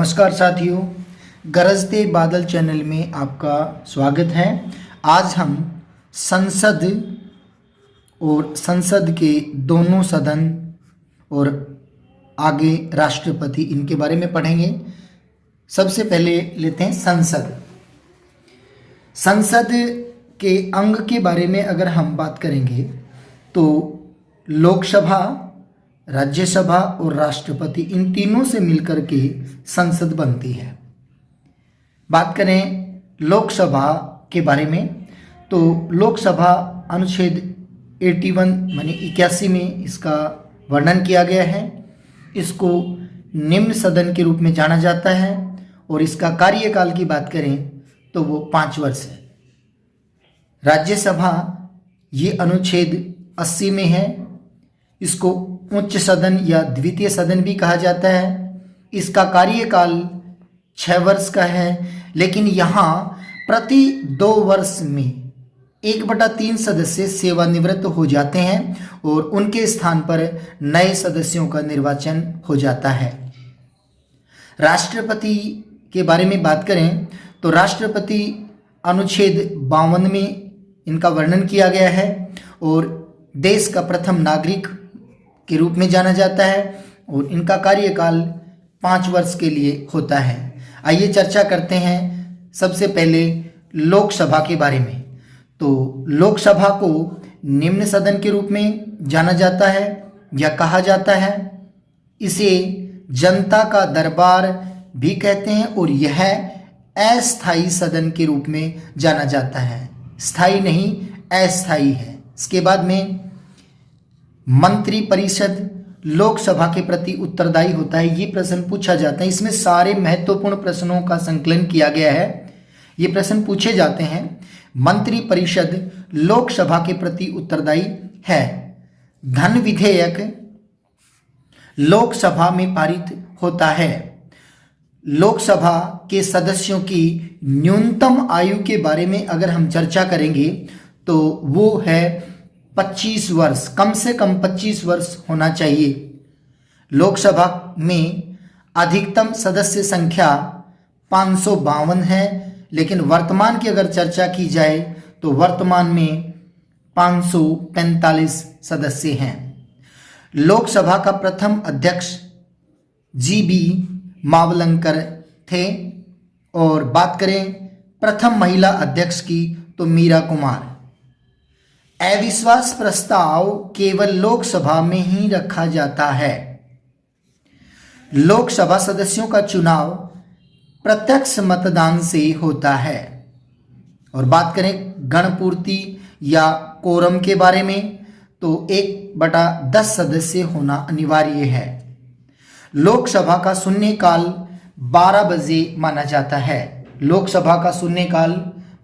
नमस्कार साथियों, गरजते बादल चैनल में आपका स्वागत है। आज हम संसद और संसद के दोनों सदन और आगे राष्ट्रपति इनके बारे में पढ़ेंगे। सबसे पहले लेते हैं संसद। संसद के अंग के बारे में अगर हम बात करेंगे तो लोकसभा, राज्यसभा और राष्ट्रपति इन तीनों से मिलकर के संसद बनती है। बात करें लोकसभा के बारे में तो लोकसभा अनुच्छेद 81 माने 81 में इसका वर्णन किया गया है। इसको निम्न सदन के रूप में जाना जाता है और इसका कार्यकाल की बात करें तो वो 5 वर्ष है। राज्यसभा ये अनुच्छेद 80 में है। इसको उच्च सदन या द्वितीय सदन भी कहा जाता है। इसका कार्यकाल 6 वर्ष का है, लेकिन यहाँ प्रति 2 वर्ष में 1/3 सदस्य सेवानिवृत्त हो जाते हैं और उनके स्थान पर नए सदस्यों का निर्वाचन हो जाता है। राष्ट्रपति के बारे में बात करें तो राष्ट्रपति अनुच्छेद 52 में इनका वर्णन किया गया है और देश का प्रथम नागरिक के रूप में जाना जाता है और इनका कार्यकाल 5 वर्ष के लिए होता है। आइए चर्चा करते हैं सबसे पहले लोकसभा के बारे में। तो लोकसभा को निम्न सदन के रूप में जाना जाता है या कहा जाता है। इसे जनता का दरबार भी कहते हैं और यह अस्थायी सदन के रूप में जाना जाता है। स्थायी नहीं, अस्थायी है। इसके बाद में मंत्री परिषद लोकसभा के प्रति उत्तरदायी होता है। ये प्रश्न पूछा जाता है। इसमें सारे महत्वपूर्ण प्रश्नों का संकलन किया गया है। ये प्रश्न पूछे जाते हैं। मंत्री परिषद लोकसभा के प्रति उत्तरदायी है। धन विधेयक लोकसभा में पारित होता है। लोकसभा के सदस्यों की न्यूनतम आयु के बारे में अगर हम चर्चा करेंगे तो वो है 25 वर्ष, कम से कम 25 वर्ष होना चाहिए। लोकसभा में अधिकतम सदस्य संख्या 552 है, लेकिन वर्तमान की अगर चर्चा की जाए तो वर्तमान में 545 सदस्य हैं। लोकसभा का प्रथम अध्यक्ष GB मावलंकर थे और बात करें प्रथम महिला अध्यक्ष की तो मीरा कुमार। अविश्वास प्रस्ताव केवल लोकसभा में ही रखा जाता है। लोकसभा सदस्यों का चुनाव प्रत्यक्ष मतदान से होता है। और बात करें गणपूर्ति या कोरम के बारे में तो 1/10 सदस्य होना अनिवार्य है। लोकसभा का शून्यकाल 12 बजे माना जाता है। लोकसभा का शून्यकाल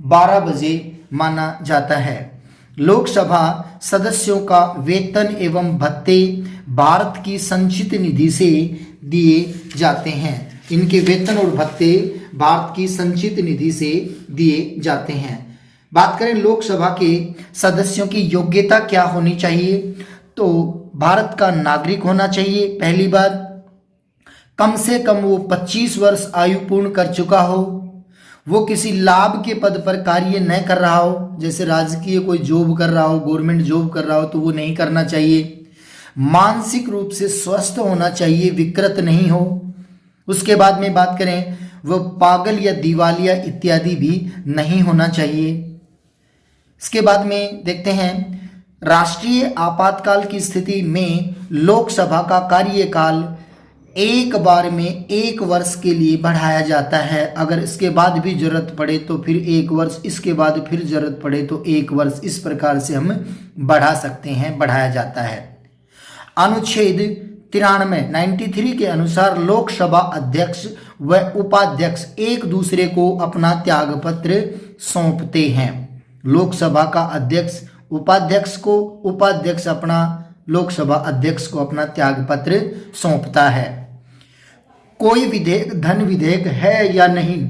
12 बजे माना जाता है। लोकसभा सदस्यों का वेतन एवं भत्ते भारत की संचित निधि से दिए जाते हैं। इनके वेतन और भत्ते भारत की संचित निधि से दिए जाते हैं। बात करें लोकसभा के सदस्यों की योग्यता क्या होनी चाहिए तो भारत का नागरिक होना चाहिए। पहली बात, कम से कम वो 25 वर्ष आयु पूर्ण कर चुका हो। वो किसी लाभ के पद पर कार्य न कर रहा हो, जैसे राजकीय कोई जॉब कर रहा हो, गवर्नमेंट जॉब कर रहा हो तो वो नहीं करना चाहिए। मानसिक रूप से स्वस्थ होना चाहिए, विकृत नहीं हो। उसके बाद में बात करें वो पागल या दिवालिया इत्यादि भी नहीं होना चाहिए। इसके बाद में देखते हैं राष्ट्रीय आपातकाल की स्थिति में लोकसभा का कार्यकाल एक बार में 1 वर्ष के लिए बढ़ाया जाता है। अगर इसके बाद भी जरूरत पड़े तो फिर 1 वर्ष, इसके बाद फिर जरूरत पड़े तो 1 वर्ष, इस प्रकार से हम बढ़ा सकते हैं, बढ़ाया जाता है। अनुच्छेद 93 के अनुसार लोकसभा अध्यक्ष व उपाध्यक्ष एक दूसरे को अपना त्यागपत्र सौंपते हैं। लोकसभा का अध्यक्ष उपाध्यक्ष को, उपाध्यक्ष अपना लोकसभा अध्यक्ष को अपना त्यागपत्र सौंपता है। कोई विधेयक धन विधेयक है या नहीं,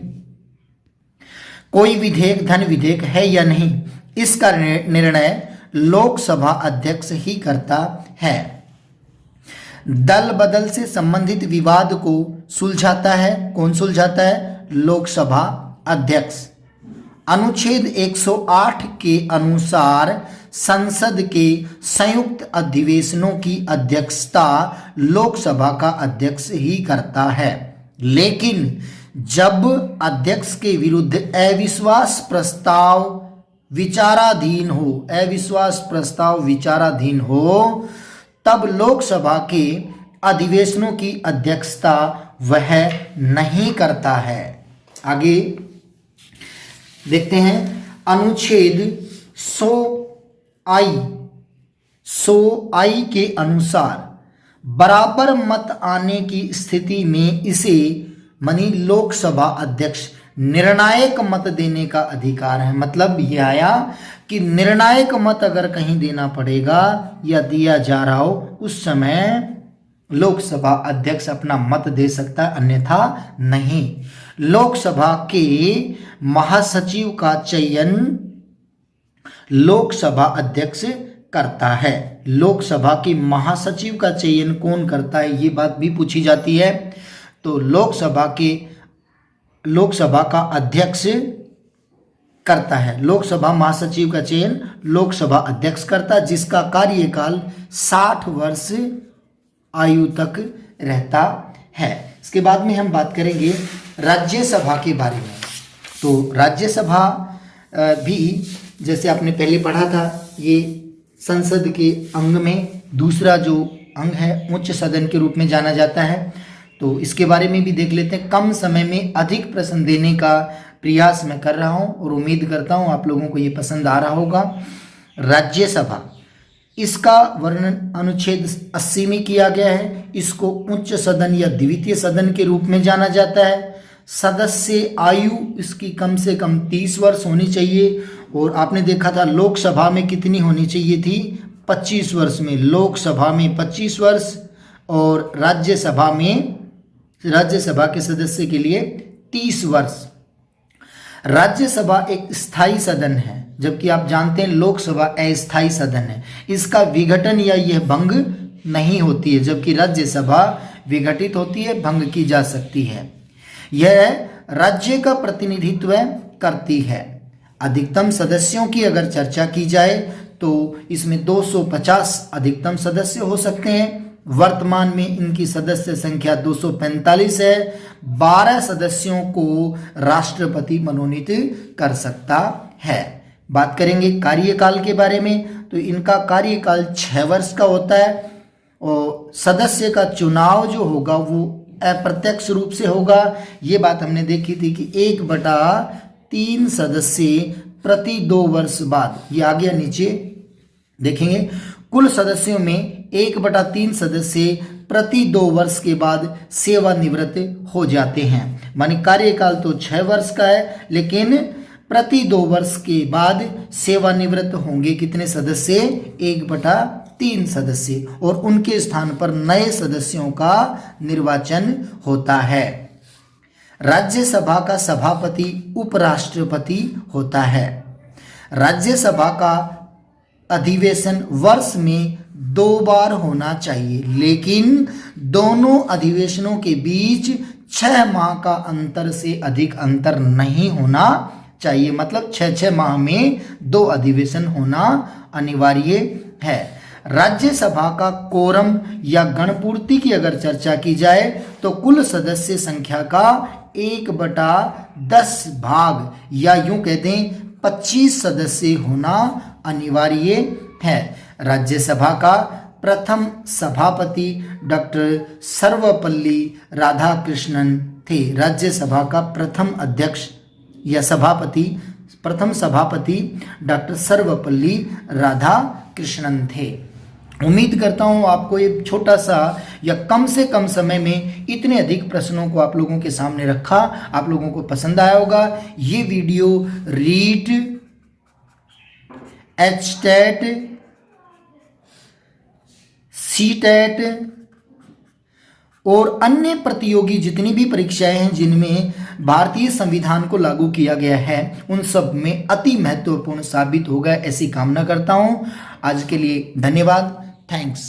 कोई विधेयक धन विधेयक है या नहीं, इसका निर्णय लोकसभा अध्यक्ष ही करता है। दल बदल से संबंधित विवाद को सुलझाता है? कौन सुलझाता है? लोकसभा अध्यक्ष। अनुच्छेद 108 के अनुसार संसद के संयुक्त अधिवेशनों की अध्यक्षता लोकसभा का अध्यक्ष ही करता है। लेकिन जब अध्यक्ष के विरुद्ध अविश्वास प्रस्ताव विचाराधीन हो, तब लोकसभा के अधिवेशनों की अध्यक्षता वह नहीं करता है। आगे देखते हैं। अनुच्छेद 100I के अनुसार बराबर मत आने की स्थिति में इसे मानी लोकसभा अध्यक्ष निर्णायक मत देने का अधिकार है। मतलब यह आया कि निर्णायक मत अगर कहीं देना पड़ेगा या दिया जा रहा हो, उस समय लोकसभा अध्यक्ष अपना मत दे सकता है, अन्यथा नहीं। लोकसभा के महासचिव का चयन लोकसभा अध्यक्ष करता है। लोकसभा के महासचिव का चयन कौन करता है, ये बात भी पूछी जाती है। तो लोकसभा का अध्यक्ष करता है। लोकसभा महासचिव का चयन लोकसभा अध्यक्ष करता है, जिसका कार्यकाल 60 वर्ष आयु तक रहता है। इसके बाद में हम बात करेंगे राज्यसभा के बारे में। तो राज्यसभा भी जैसे आपने पहले पढ़ा था, ये संसद के अंग में दूसरा जो अंग है, उच्च सदन के रूप में जाना जाता है। तो इसके बारे में भी देख लेते हैं। कम समय में अधिक प्रश्न देने का प्रयास मैं कर रहा हूँ और उम्मीद करता हूँ आप लोगों को ये पसंद आ रहा होगा। राज्यसभा, इसका वर्णन अनुच्छेद 80 में किया गया है। इसको उच्च सदन या द्वितीय सदन के रूप में जाना जाता है। सदस्य आयु इसकी कम से कम 30 वर्ष होनी चाहिए। और आपने देखा था लोकसभा में कितनी होनी चाहिए थी? 25 वर्ष में। लोकसभा में 25 वर्ष और राज्यसभा के सदस्य के लिए 30 वर्ष। राज्यसभा एक स्थायी सदन है, जबकि आप जानते हैं लोकसभा अस्थायी सदन है। इसका विघटन या यह भंग नहीं होती है, जबकि राज्यसभा विघटित होती है, भंग की जा सकती है। यह राज्य का प्रतिनिधित्व करती है। अधिकतम सदस्यों की अगर चर्चा की जाए तो इसमें 250 अधिकतम सदस्य हो सकते हैं। वर्तमान में इनकी सदस्य संख्या 245 है। 12 सदस्यों को राष्ट्रपति मनोनीत कर सकता है। बात करेंगे कार्यकाल के बारे में, तो इनका कार्यकाल 6 वर्ष का होता है। और सदस्य का चुनाव जो होगा वो अप्रत्यक्ष रूप से होगा। ये बात हमने देखी थी कि 1/3 सदस्य प्रति 2 वर्ष बाद, ये आ गया नीचे देखेंगे। कुल सदस्यों में 1/3 सदस्य प्रति 2 वर्ष के बाद सेवानिवृत्त हो जाते हैं। माने कार्यकाल तो 6 वर्ष का है, लेकिन प्रति 2 वर्ष के बाद सेवानिवृत्त होंगे कितने सदस्य? 1/3 सदस्य। और उनके स्थान पर नए सदस्यों का निर्वाचन होता है। राज्यसभा का सभापति उपराष्ट्रपति होता है। राज्यसभा का अधिवेशन वर्ष में 2 बार होना चाहिए, लेकिन दोनों अधिवेशनों के बीच 6 माह का अंतर से अधिक अंतर नहीं होना चाहिए। मतलब 6 माह में 2 अधिवेशन होना अनिवार्य है। राज्यसभा का कोरम या गणपूर्ति की अगर चर्चा की जाए तो कुल सदस्य संख्या का 1/10 भाग या यूं कहते हैं 25 सदस्य होना अनिवार्य है। राज्यसभा का प्रथम सभापति डॉक्टर सर्वपल्ली राधाकृष्णन थे। राज्यसभा का प्रथम अध्यक्ष या प्रथम सभापति डॉक्टर सर्वपल्ली राधाकृष्णन थे। उम्मीद करता हूँ आपको ये छोटा सा या कम से कम समय में इतने अधिक प्रश्नों को आप लोगों के सामने रखा, आप लोगों को पसंद आया होगा। ये वीडियो रीट, एचटेट, सीटेट और अन्य प्रतियोगी जितनी भी परीक्षाएं हैं जिनमें भारतीय संविधान को लागू किया गया है, उन सब में अति महत्वपूर्ण साबित होगा, ऐसी कामना करता हूं। आज के लिए धन्यवाद। थैंक्स।